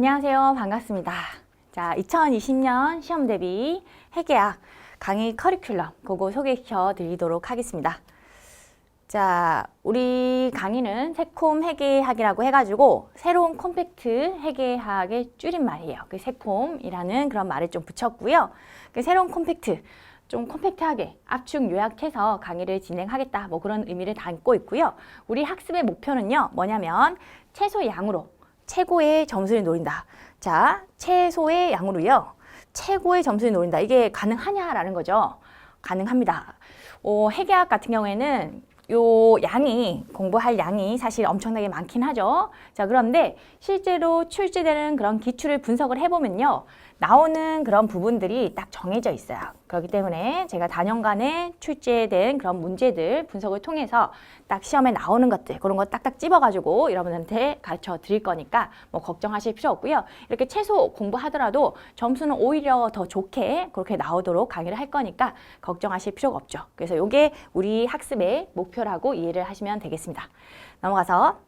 안녕하세요. 반갑습니다. 자, 2020년 시험 대비 회계학 강의 커리큘럼 그거 소개시켜 드리도록 하겠습니다. 자, 우리 강의는 새콤 회계학이라고 해가지고 새로운 콤팩트 회계학의 줄임말이에요. 그 새콤이라는 그런 말을 좀 붙였고요. 그 새로운 콤팩트, 좀 콤팩트하게 압축 요약해서 강의를 진행하겠다, 뭐 그런 의미를 담고 있고요. 우리 학습의 목표는요, 뭐냐면 최소 양으로 최고의 점수를 노린다. 자, 최소의 양으로요, 최고의 점수를 노린다. 이게 가능하냐라는 거죠. 가능합니다. 회계학 같은 경우에는 요 양이, 공부할 양이 사실 엄청나게 많긴 하죠. 자, 그런데 실제로 출제되는 그런 기출을 분석을 해보면요, 나오는 그런 부분들이 딱 정해져 있어요. 그렇기 때문에 제가 단연간에 출제된 그런 문제들 분석을 통해서 딱 시험에 나오는 것들, 그런 거 딱딱 찝어가지고 여러분한테 가르쳐 드릴 거니까 뭐 걱정하실 필요 없고요. 이렇게 최소 공부하더라도 점수는 오히려 더 좋게 그렇게 나오도록 강의를 할 거니까 걱정하실 필요가 없죠. 그래서 이게 우리 학습의 목표라고 이해를 하시면 되겠습니다. 넘어가서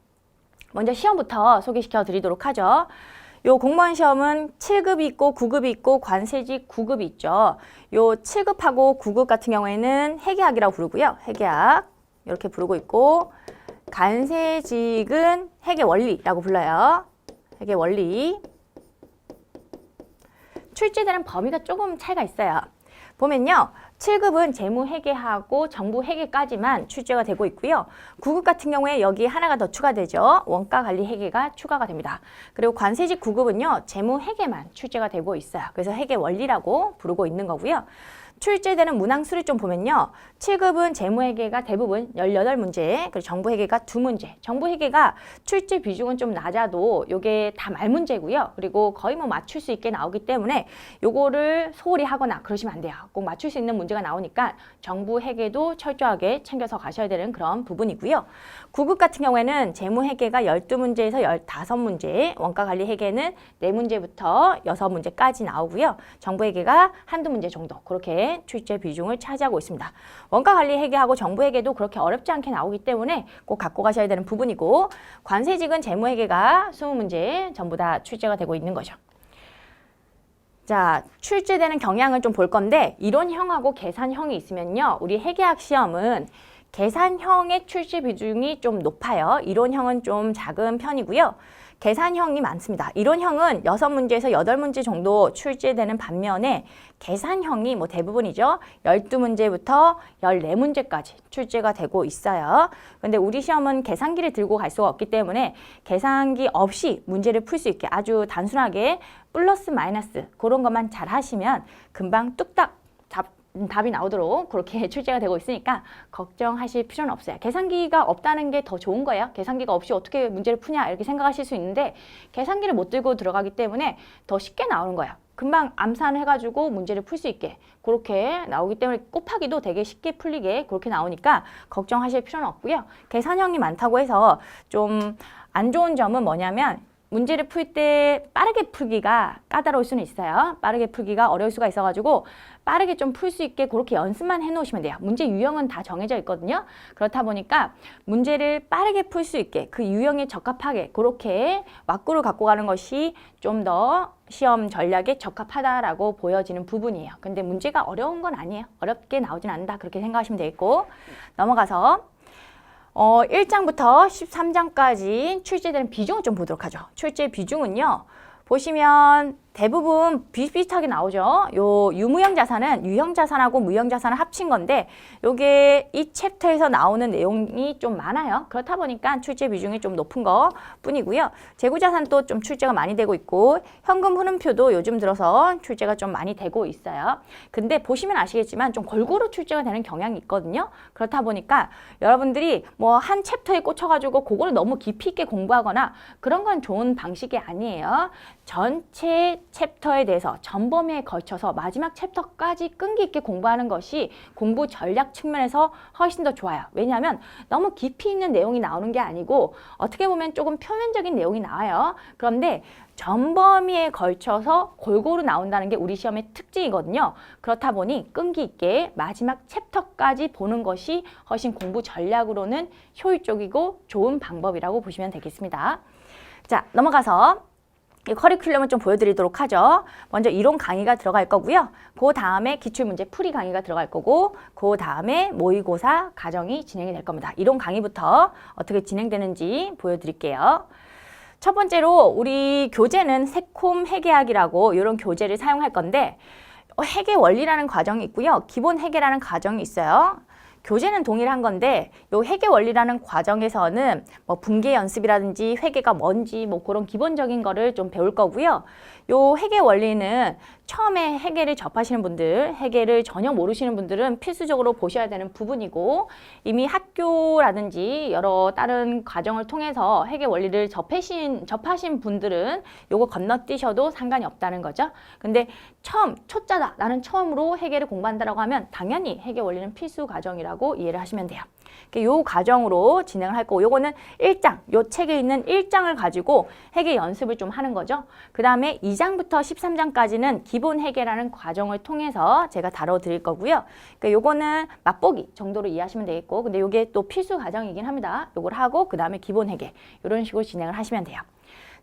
먼저 시험부터 소개시켜 드리도록 하죠. 요 공무원 시험은 7급이 있고 9급이 있고 관세직 9급이 있죠. 요 7급하고 9급 같은 경우에는 회계학이라고 부르고요. 회계학 이렇게 부르고 있고, 관세직은 회계원리라고 불러요. 회계원리. 출제되는 범위가 조금 차이가 있어요. 보면요, 7급은 재무회계하고 정부회계까지만 출제가 되고 있고요. 9급 같은 경우에 여기 하나가 더 추가되죠. 원가관리회계가 추가가 됩니다. 그리고 관세직 9급은요, 재무회계만 출제가 되고 있어요. 그래서 회계원리라고 부르고 있는 거고요. 출제되는 문항수를 좀 보면요, 7급은 재무회계가 대부분 18문제, 그리고 정부회계가 2문제. 정부회계가 출제 비중은 좀 낮아도 요게 다 말문제고요. 그리고 거의 뭐 맞출 수 있게 나오기 때문에 요거를 소홀히 하거나 그러시면 안 돼요. 꼭 맞출 수 있는 문제가 나오니까 정부회계도 철저하게 챙겨서 가셔야 되는 그런 부분이고요. 9급 같은 경우에는 재무회계가 12문제에서 15문제, 원가관리회계는 4문제부터 6문제까지 나오고요. 정부회계가 한두 문제 정도, 그렇게 출제 비중을 차지하고 있습니다. 원가관리회계하고 정부회계도 그렇게 어렵지 않게 나오기 때문에 꼭 갖고 가셔야 되는 부분이고, 관세직은 재무회계가 20문제 전부 다 출제가 되고 있는 거죠. 자, 출제되는 경향을 좀 볼 건데, 이론형하고 계산형이 있으면요, 우리 회계학 시험은 계산형의 출제 비중이 좀 높아요. 이론형은 좀 작은 편이고요. 계산형이 많습니다. 이론형은 6문제에서 8문제 정도 출제되는 반면에 계산형이 뭐 대부분이죠. 12문제부터 14문제까지 출제가 되고 있어요. 근데 우리 시험은 계산기를 들고 갈 수가 없기 때문에 계산기 없이 문제를 풀 수 있게 아주 단순하게 플러스 마이너스 그런 것만 잘 하시면 금방 뚝딱 답이 나오도록 그렇게 출제가 되고 있으니까 걱정하실 필요는 없어요. 계산기가 없다는 게 더 좋은 거예요. 계산기가 없이 어떻게 문제를 푸냐 이렇게 생각하실 수 있는데, 계산기를 못 들고 들어가기 때문에 더 쉽게 나오는 거예요. 금방 암산을 해가지고 문제를 풀 수 있게 그렇게 나오기 때문에 곱하기도 되게 쉽게 풀리게 그렇게 나오니까 걱정하실 필요는 없고요. 계산형이 많다고 해서 좀 안 좋은 점은 뭐냐면, 문제를 풀 때 빠르게 풀기가 까다로울 수는 있어요. 빠르게 풀기가 어려울 수가 있어가지고 빠르게 좀 풀 수 있게 그렇게 연습만 해놓으시면 돼요. 문제 유형은 다 정해져 있거든요. 그렇다 보니까 문제를 빠르게 풀 수 있게 그 유형에 적합하게 그렇게 왁구를 갖고 가는 것이 좀 더 시험 전략에 적합하다라고 보여지는 부분이에요. 근데 문제가 어려운 건 아니에요. 어렵게 나오진 않는다, 그렇게 생각하시면 되겠고, 넘어가서 1장부터 13장까지 출제되는 비중을 좀 보도록 하죠. 출제 비중은요, 보시면 대부분 비슷비슷하게 나오죠. 요 유무형 자산은 유형 자산하고 무형 자산을 합친 건데, 요게 이 챕터에서 나오는 내용이 좀 많아요. 그렇다 보니까 출제 비중이 좀 높은 거 뿐이고요. 재고 자산도 좀 출제가 많이 되고 있고, 현금 흐름표도 요즘 들어서 출제가 좀 많이 되고 있어요. 근데 보시면 아시겠지만 좀 골고루 출제가 되는 경향이 있거든요. 그렇다 보니까 여러분들이 뭐 한 챕터에 꽂혀가지고 그거를 너무 깊이 있게 공부하거나 그런 건 좋은 방식이 아니에요. 전체 챕터에 대해서 전범위에 걸쳐서 마지막 챕터까지 끈기 있게 공부하는 것이 공부 전략 측면에서 훨씬 더 좋아요. 왜냐하면 너무 깊이 있는 내용이 나오는 게 아니고 어떻게 보면 조금 표면적인 내용이 나와요. 그런데 전범위에 걸쳐서 골고루 나온다는 게 우리 시험의 특징이거든요. 그렇다 보니 끈기 있게 마지막 챕터까지 보는 것이 훨씬 공부 전략으로는 효율적이고 좋은 방법이라고 보시면 되겠습니다. 자, 넘어가서 이 커리큘럼을 좀 보여드리도록 하죠. 먼저 이론 강의가 들어갈 거고요. 그 다음에 기출문제 풀이 강의가 들어갈 거고 그 다음에 모의고사 과정이 진행이 될 겁니다. 이론 강의부터 어떻게 진행되는지 보여드릴게요. 첫 번째로 우리 교재는 세콤 회계학이라고 이런 교재를 사용할 건데 회계 원리라는 과정이 있고요. 기본 회계라는 과정이 있어요. 교재는 동일한 건데 요 회계 원리라는 과정에서는 뭐 분계 연습이라든지 회계가 뭔지 뭐 그런 기본적인 거를 좀 배울 거고요. 요 회계 원리는 처음에 회계를 접하시는 분들, 회계를 전혀 모르시는 분들은 필수적으로 보셔야 되는 부분이고 이미 학교라든지 여러 다른 과정을 통해서 회계 원리를 접하신 분들은 요거 건너뛰셔도 상관이 없다는 거죠. 근데 처음, 초짜다, 나는 처음으로 회계를 공부한다라고 하면 당연히 회계 원리는 필수 과정이라고 이해를 하시면 돼요. 요 과정으로 진행을 할 거고 요거는 1장, 요 책에 있는 1장을 가지고 회계 연습을 좀 하는 거죠. 그 다음에 2장부터 13장까지는 기본 회계라는 과정을 통해서 제가 다뤄드릴 거고요. 그러니까 요거는 맛보기 정도로 이해하시면 되겠고 근데 요게 또 필수 과정이긴 합니다. 요걸 하고 그 다음에 기본 회계 이런 식으로 진행을 하시면 돼요.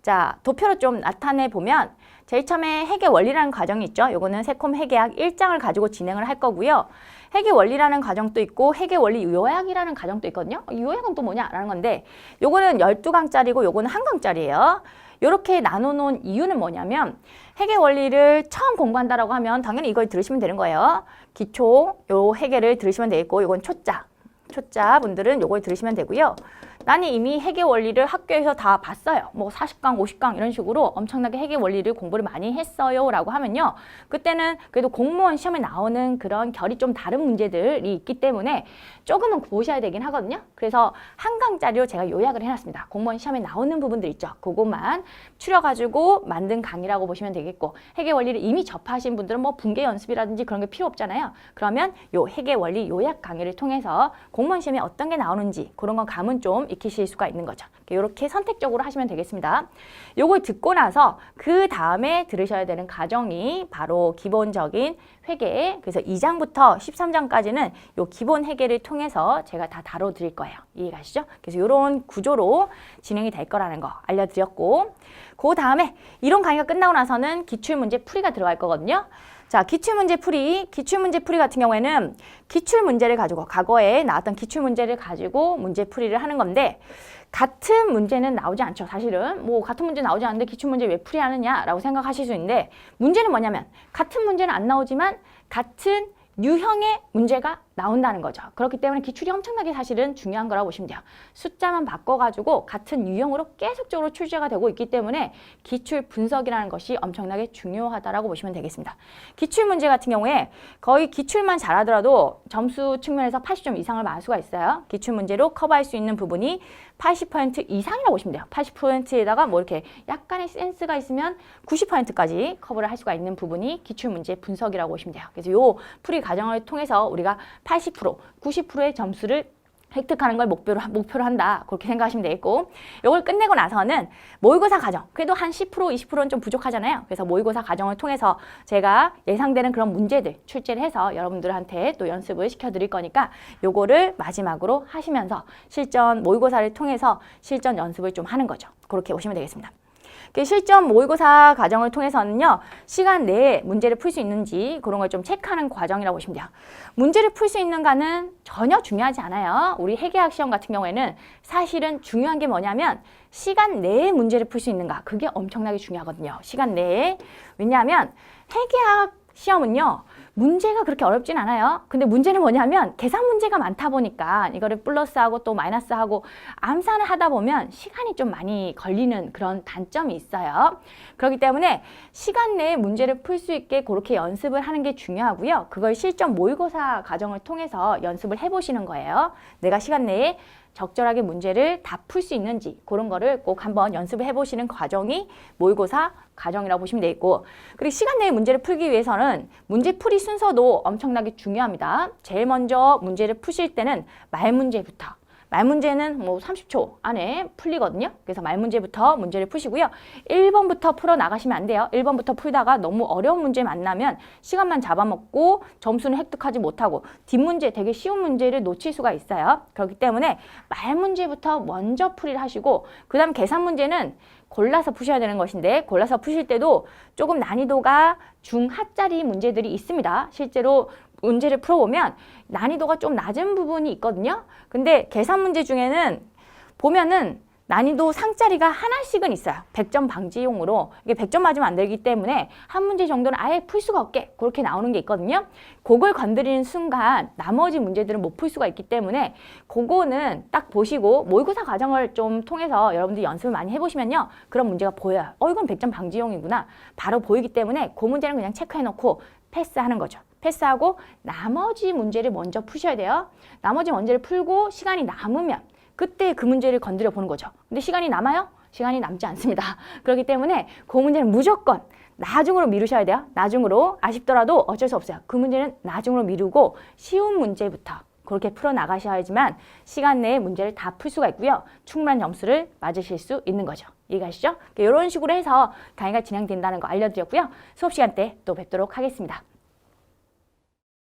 자, 도표로 좀 나타내 보면 제일 처음에 회계 원리라는 과정이 있죠. 요거는 세콤 회계학 1장을 가지고 진행을 할 거고요. 회계 원리라는 과정도 있고 회계 원리 요약이라는 과정도 있거든요. 이 요약은 또 뭐냐라는 건데 요거는 12강짜리고 요거는 1강짜리예요. 이렇게 나눠놓은 이유는 뭐냐면 회계 원리를 처음 공부한다라고 하면 당연히 이걸 들으시면 되는 거예요. 기초 요 회계를 들으시면 되겠고 요건 초짜 분들은 요걸 들으시면 되고요. 나는 이미 회계 원리를 학교에서 다 봤어요. 뭐 40강, 50강 이런 식으로 엄청나게 회계 원리를 공부를 많이 했어요 라고 하면요. 그때는 그래도 공무원 시험에 나오는 그런 결이 좀 다른 문제들이 있기 때문에 조금은 보셔야 되긴 하거든요. 그래서 한 강짜리로 제가 요약을 해놨습니다. 공무원 시험에 나오는 부분들 있죠. 그것만 추려가지고 만든 강의라고 보시면 되겠고 회계 원리를 이미 접하신 분들은 뭐 분계 연습이라든지 그런 게 필요 없잖아요. 그러면 요 회계 원리 요약 강의를 통해서 공무원 시험에 어떤 게 나오는지 그런 건 감은 좀 익히실 수가 있는 거죠. 이렇게 선택적으로 하시면 되겠습니다. 요걸 듣고 나서 그 다음에 들으셔야 되는 과정이 바로 기본적인 회계, 그래서 2장부터 13장까지는 요 기본 회계를 통해서 제가 다 다뤄드릴 거예요. 이해가시죠? 그래서 이런 구조로 진행이 될 거라는 거 알려드렸고 그 다음에 이런 강의가 끝나고 나서는 기출문제 풀이가 들어갈 거거든요. 자, 기출문제 풀이 같은 경우에는 기출문제를 가지고 과거에 나왔던 기출문제를 가지고 문제 풀이를 하는 건데 같은 문제는 나오지 않죠. 사실은 뭐 같은 문제 나오지 않는데 기출문제 왜 풀이하느냐라고 생각하실 수 있는데 문제는 뭐냐면 같은 문제는 안 나오지만 같은 유형의 문제가 나온다는 거죠. 그렇기 때문에 기출이 엄청나게 사실은 중요한 거라고 보시면 돼요. 숫자만 바꿔가지고 같은 유형으로 계속적으로 출제가 되고 있기 때문에 기출 분석이라는 것이 엄청나게 중요하다라고 보시면 되겠습니다. 기출 문제 같은 경우에 거의 기출만 잘하더라도 점수 측면에서 80점 이상을 맞을 수가 있어요. 기출 문제로 커버할 수 있는 부분이 80% 이상이라고 보시면 돼요. 80%에다가 뭐 이렇게 약간의 센스가 있으면 90%까지 커버를 할 수가 있는 부분이 기출 문제 분석이라고 보시면 돼요. 그래서 요 풀이 과정을 통해서 우리가 80%, 90%의 점수를 획득하는 걸 목표로 한다. 그렇게 생각하시면 되겠고 이걸 끝내고 나서는 모의고사 과정, 그래도 한 10%, 20%는 좀 부족하잖아요. 그래서 모의고사 과정을 통해서 제가 예상되는 그런 문제들 출제를 해서 여러분들한테 또 연습을 시켜드릴 거니까 요거를 마지막으로 하시면서 실전 모의고사를 통해서 실전 연습을 좀 하는 거죠. 그렇게 보시면 되겠습니다. 실전 모의고사 과정을 통해서는요. 시간 내에 문제를 풀 수 있는지 그런 걸 좀 체크하는 과정이라고 보시면 돼요. 문제를 풀 수 있는가는 전혀 중요하지 않아요. 우리 회계학 시험 같은 경우에는 사실은 중요한 게 뭐냐면 시간 내에 문제를 풀 수 있는가. 그게 엄청나게 중요하거든요. 시간 내에. 왜냐하면 회계학 시험은요. 문제가 그렇게 어렵진 않아요. 근데 문제는 뭐냐면 계산 문제가 많다 보니까 이거를 플러스하고 또 마이너스하고 암산을 하다 보면 시간이 좀 많이 걸리는 그런 단점이 있어요. 그렇기 때문에 시간 내에 문제를 풀 수 있게 그렇게 연습을 하는 게 중요하고요. 그걸 실전 모의고사 과정을 통해서 연습을 해보시는 거예요. 내가 시간 내에 적절하게 문제를 다 풀 수 있는지 그런 거를 꼭 한번 연습을 해보시는 과정이 모의고사 과정이라고 보시면 되겠고 그리고 시간 내에 문제를 풀기 위해서는 문제풀이 순서도 엄청나게 중요합니다. 제일 먼저 문제를 푸실 때는 말문제부터 말문제는 뭐 30초 안에 풀리거든요. 그래서 말문제부터 문제를 푸시고요. 1번부터 풀어 나가시면 안 돼요. 1번부터 풀다가 너무 어려운 문제 만나면 시간만 잡아먹고 점수는 획득하지 못하고 뒷문제 되게 쉬운 문제를 놓칠 수가 있어요. 그렇기 때문에 말문제부터 먼저 풀이를 하시고 그 다음 계산 문제는 골라서 푸셔야 되는 것인데 골라서 푸실 때도 조금 난이도가 중하짜리 문제들이 있습니다. 실제로 문제를 풀어보면 난이도가 좀 낮은 부분이 있거든요. 근데 계산 문제 중에는 보면은 난이도 상짜리가 하나씩은 있어요. 100점 방지용으로. 이게 100점 맞으면 안 되기 때문에 한 문제 정도는 아예 풀 수가 없게 그렇게 나오는 게 있거든요. 그걸 건드리는 순간 나머지 문제들은 못 풀 수가 있기 때문에 그거는 딱 보시고 모의고사 과정을 좀 통해서 여러분들이 연습을 많이 해보시면요. 그런 문제가 보여요. 이건 100점 방지용이구나. 바로 보이기 때문에 그 문제는 그냥 체크해놓고 패스하는 거죠. 패스하고 나머지 문제를 먼저 푸셔야 돼요. 나머지 문제를 풀고 시간이 남으면 그때 그 문제를 건드려 보는 거죠. 근데 시간이 남아요? 시간이 남지 않습니다. 그렇기 때문에 그 문제는 무조건 나중으로 미루셔야 돼요. 나중으로. 아쉽더라도 어쩔 수 없어요. 그 문제는 나중으로 미루고 쉬운 문제부터 그렇게 풀어나가셔야지만 시간 내에 문제를 다 풀 수가 있고요. 충분한 점수를 맞으실 수 있는 거죠. 이해가시죠? 이런 식으로 해서 강의가 진행된다는 거 알려드렸고요. 수업 시간 때 또 뵙도록 하겠습니다.